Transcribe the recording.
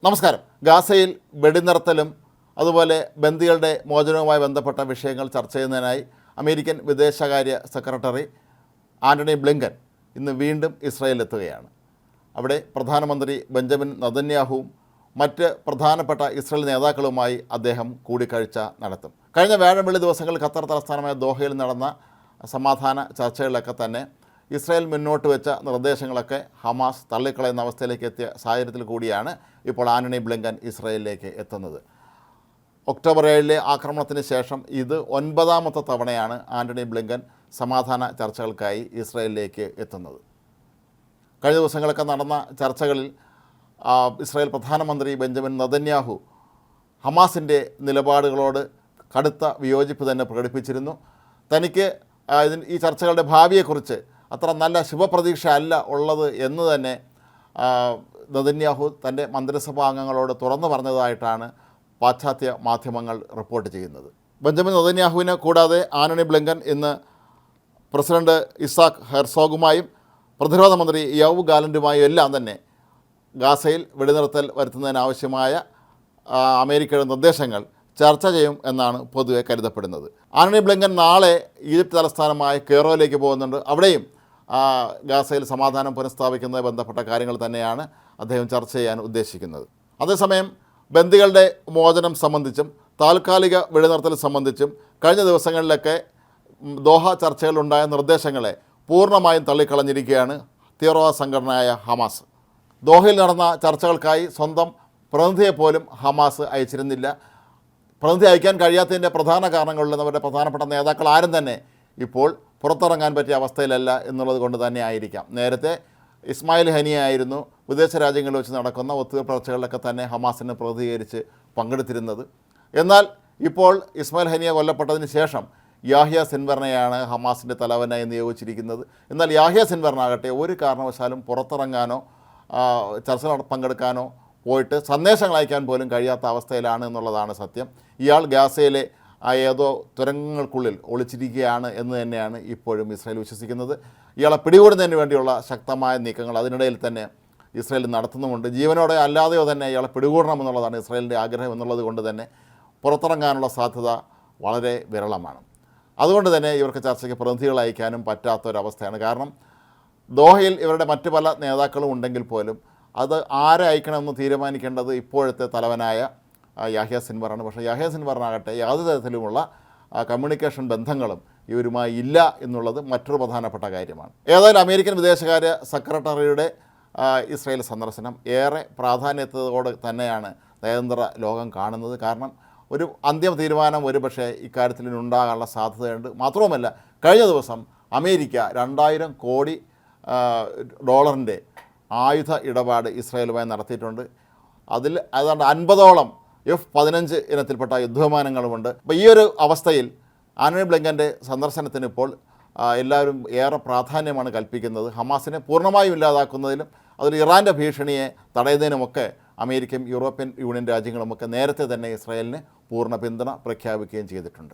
നമസ്കാരം. ഗാസയിൽ വെടിനിർത്തലും അതുപോലെ ബന്ദികളുടെ മോചനവുമായി ബന്ധപ്പെട്ട വിഷയങ്ങൾ ചർച്ച ചെയ്യുന്നതിനായി അമേരിക്കൻ വിദേശകാര്യ സെക്രട്ടറി ആൻ്റണി ബ്ലിങ്കൻ ഇന്ന് വീണ്ടും ഇസ്രായേലിലെത്തുകയാണ്. അവിടെ പ്രധാനമന്ത്രി ബെഞ്ചമിൻ നെതന്യാഹുവും മറ്റ് പ്രധാനപ്പെട്ട ഇസ്രായേൽ നേതാക്കളുമായി അദ്ദേഹം കൂടിക്കാഴ്ച നടത്തും. കഴിഞ്ഞ വ്യാഴം വെള്ളി ദിവസങ്ങളിൽ ഖത്തർ തലസ്ഥാനമായ ദോഹയിൽ നടന്ന സമാധാന ചർച്ചകളിലൊക്കെ തന്നെ ഇസ്രായേൽ മുന്നോട്ട് വെച്ച നിർദ്ദേശങ്ങളൊക്കെ ഹമാസ് തള്ളിക്കളയുന്ന അവസ്ഥയിലേക്ക് എത്തിയ സാഹചര്യത്തിൽ കൂടിയാണ് ഇപ്പോൾ ആൻ്റണി ബ്ലിങ്കൻ ഇസ്രായേലിലേക്ക് എത്തുന്നത്. ഒക്ടോബർ 7 ആക്രമണത്തിന് ശേഷം ഇത് 9ാമത്തെ തവണയാണ് ആൻ്റണി ബ്ലിങ്കൻ സമാധാന ചർച്ചകൾക്കായി ഇസ്രായേലിലേക്ക് എത്തുന്നത്. കഴിഞ്ഞ ദിവസങ്ങളൊക്കെ നടന്ന ചർച്ചകളിൽ ഇസ്രായേൽ പ്രധാനമന്ത്രി ബെഞ്ചമിൻ നെതന്യാഹു ഹമാസിൻ്റെ നിലപാടുകളോട് കടുത്ത വിയോജിപ്പ് തന്നെ പ്രകടിപ്പിച്ചിരുന്നു. തനിക്ക് ഈ ചർച്ചകളുടെ ഭാവിയെക്കുറിച്ച് അത്ര നല്ല ശുഭപ്രതീക്ഷ അല്ല ഉള്ളത് എന്ന് തന്നെ നെതന്യാഹു തൻ്റെ മന്ത്രിസഭാ അംഗങ്ങളോട് തുറന്നു പറഞ്ഞതായിട്ടാണ് പാശ്ചാത്യ മാധ്യമങ്ങൾ റിപ്പോർട്ട് ചെയ്യുന്നത്. ബെഞ്ചമിൻ നെതന്യാഹുവിനെ കൂടാതെ ആൻ്റണി ബ്ലിങ്കൻ ഇന്ന് പ്രസിഡന്റ് ഇസാക്ക് ഹെർസോഗുമായും പ്രതിരോധ മന്ത്രി യോവ് ഗാലൻറ്റുമായും എല്ലാം തന്നെ ഗാസയിൽ വെടിനിർത്തൽ വരുത്തുന്നതിനാവശ്യമായ അമേരിക്കയുടെ നിർദ്ദേശങ്ങൾ ചർച്ച ചെയ്യും എന്നാണ് പൊതുവെ കരുതപ്പെടുന്നത്. ആൻ്റണി ബ്ലിങ്കൻ നാളെ ഈജിപ്ത് തലസ്ഥാനമായ കെയ്റോയിലേക്ക് പോകുന്നുണ്ട്. അവിടെയും ഗാസയിൽ സമാധാനം പുനഃസ്ഥാപിക്കുന്നതുമായി ബന്ധപ്പെട്ട കാര്യങ്ങൾ തന്നെയാണ് അദ്ദേഹം ചർച്ച ചെയ്യാൻ ഉദ്ദേശിക്കുന്നത്. അതേസമയം ബന്ദികളുടെ മോചനം സംബന്ധിച്ചും താൽക്കാലിക വെടിനിർത്തൽ സംബന്ധിച്ചും കഴിഞ്ഞ ദിവസങ്ങളിലൊക്കെ ദോഹ ചർച്ചകളിലുണ്ടായ നിർദ്ദേശങ്ങളെ പൂർണ്ണമായും തള്ളിക്കളഞ്ഞിരിക്കുകയാണ് തീവ്രവാദ സംഘടനയായ ഹമാസ്. ദോഹയിൽ നടന്ന ചർച്ചകൾക്കായി സ്വന്തം പ്രതിനിധിയെപ്പോലും ഹമാസ് അയച്ചിരുന്നില്ല. പ്രതിനിധി അയക്കാൻ കഴിയാത്തതിൻ്റെ പ്രധാന കാരണങ്ങളിൽ അവരുടെ പ്രധാനപ്പെട്ട നേതാക്കൾ ആരും തന്നെ ഇപ്പോൾ പുറത്തിറങ്ങാൻ പറ്റിയ അവസ്ഥയിലല്ല എന്നുള്ളത് കൊണ്ട് തന്നെ ആയിരിക്കാം. നേരത്തെ ഇസ്മായിൽ ഹനിയായിരുന്നു വിദേശ രാജ്യങ്ങളിൽ വെച്ച് നടക്കുന്ന ഒത്തുതീർപ്പ് ചർച്ചകളിലൊക്കെ തന്നെ ഹമാസിനെ പ്രതിനിധീകരിച്ച് പങ്കെടുത്തിരുന്നത്. എന്നാൽ ഇപ്പോൾ ഇസ്മായിൽ ഹനിയ കൊല്ലപ്പെട്ടതിന് ശേഷം യാഹ്യ സിൻവറിനെയാണ് ഹമാസിൻ്റെ തലവനായി നിയോഗിച്ചിരിക്കുന്നത്. എന്നാൽ യാഹ്യ സിൻവറിനാകട്ടെ ഒരു കാരണവശാലും പുറത്തിറങ്ങാനോ ചർച്ചകൾ പങ്കെടുക്കാനോ പോയിട്ട് സന്ദേശങ്ങൾ അയക്കാൻ പോലും കഴിയാത്ത അവസ്ഥയിലാണ് എന്നുള്ളതാണ് സത്യം. ഇയാൾ ഗാസയിലെ ഏതോ തുരങ്കങ്ങൾക്കുള്ളിൽ ഒളിച്ചിരിക്കുകയാണ് എന്ന് തന്നെയാണ് ഇപ്പോഴും ഇസ്രായേൽ വിശ്വസിക്കുന്നത്. ഇയാളെ പിടികൂടുന്നതിന് വേണ്ടിയുള്ള ശക്തമായ നീക്കങ്ങൾ അതിനിടയിൽ തന്നെ ഇസ്രായേൽ നടത്തുന്നുമുണ്ട്. ജീവനോടെ അല്ലാതെയോ തന്നെ ഇയാളെ പിടികൂടണമെന്നുള്ളതാണ് ഇസ്രായേലിൻ്റെ ആഗ്രഹം എന്നുള്ളത് കൊണ്ട് തന്നെ പുറത്തിറങ്ങാനുള്ള സാധ്യത വളരെ വിരളമാണ്. അതുകൊണ്ട് തന്നെ ഇവർക്ക് ചർച്ചയ്ക്ക് പ്രതിനിധികൾ അയക്കാനും പറ്റാത്തൊരവസ്ഥയാണ്. കാരണം ദോഹയിൽ ഇവരുടെ മറ്റു പല നേതാക്കളും ഉണ്ടെങ്കിൽ പോലും അത് ആരെ അയക്കണമെന്ന് തീരുമാനിക്കേണ്ടത് ഇപ്പോഴത്തെ തലവനായ യാഹ്യ സിൻവറാണ്. പക്ഷേ യാഹ്യ സിൻവറിനാകട്ടെ യാതൊരു തരത്തിലുമുള്ള കമ്മ്യൂണിക്കേഷൻ ബന്ധങ്ങളും ഇവരുമായി ഇല്ല എന്നുള്ളത് മറ്റൊരു പ്രധാനപ്പെട്ട കാര്യമാണ്. ഏതായാലും അമേരിക്കൻ വിദേശകാര്യ സെക്രട്ടറിയുടെ ഇസ്രായേൽ സന്ദർശനം ഏറെ പ്രാധാന്യത്തോടെ തന്നെയാണ് നയതന്ത്ര ലോകം കാണുന്നത്. കാരണം ഒരു അന്തിമ തീരുമാനം ഒരുപക്ഷെ ഇക്കാര്യത്തിൽ ഉണ്ടാകാനുള്ള സാധ്യതയുണ്ട്. മാത്രവുമല്ല, കഴിഞ്ഞ ദിവസം അമേരിക്ക 2000 കോടി ഡോളറിൻ്റെ ആയുധ ഇടപാട് ഇസ്രായേലുമായി നടത്തിയിട്ടുണ്ട്. അതിൽ ഏതാണ്ട് 50ഓളം F-15 ഇനത്തിൽപ്പെട്ട യുദ്ധവിമാനങ്ങളുമുണ്ട്. അപ്പോൾ ഈ ഒരു അവസ്ഥയിൽ ആൻ്റണി ബ്ലിങ്കൻ്റെ സന്ദർശനത്തിന് ഇപ്പോൾ എല്ലാവരും ഏറെ പ്രാധാന്യമാണ് കൽപ്പിക്കുന്നത്. ഹമാസിനെ പൂർണ്ണമായും ഇല്ലാതാക്കുന്നതിലും അതിൽ ഇറാൻ്റെ ഭീഷണിയെ തടയുന്നതിനുമൊക്കെ അമേരിക്കയും യൂറോപ്യൻ യൂണിയൻ രാജ്യങ്ങളുമൊക്കെ നേരത്തെ തന്നെ ഇസ്രായേലിന് പൂർണ്ണ പിന്തുണ പ്രഖ്യാപിക്കുകയും ചെയ്തിട്ടുണ്ട്.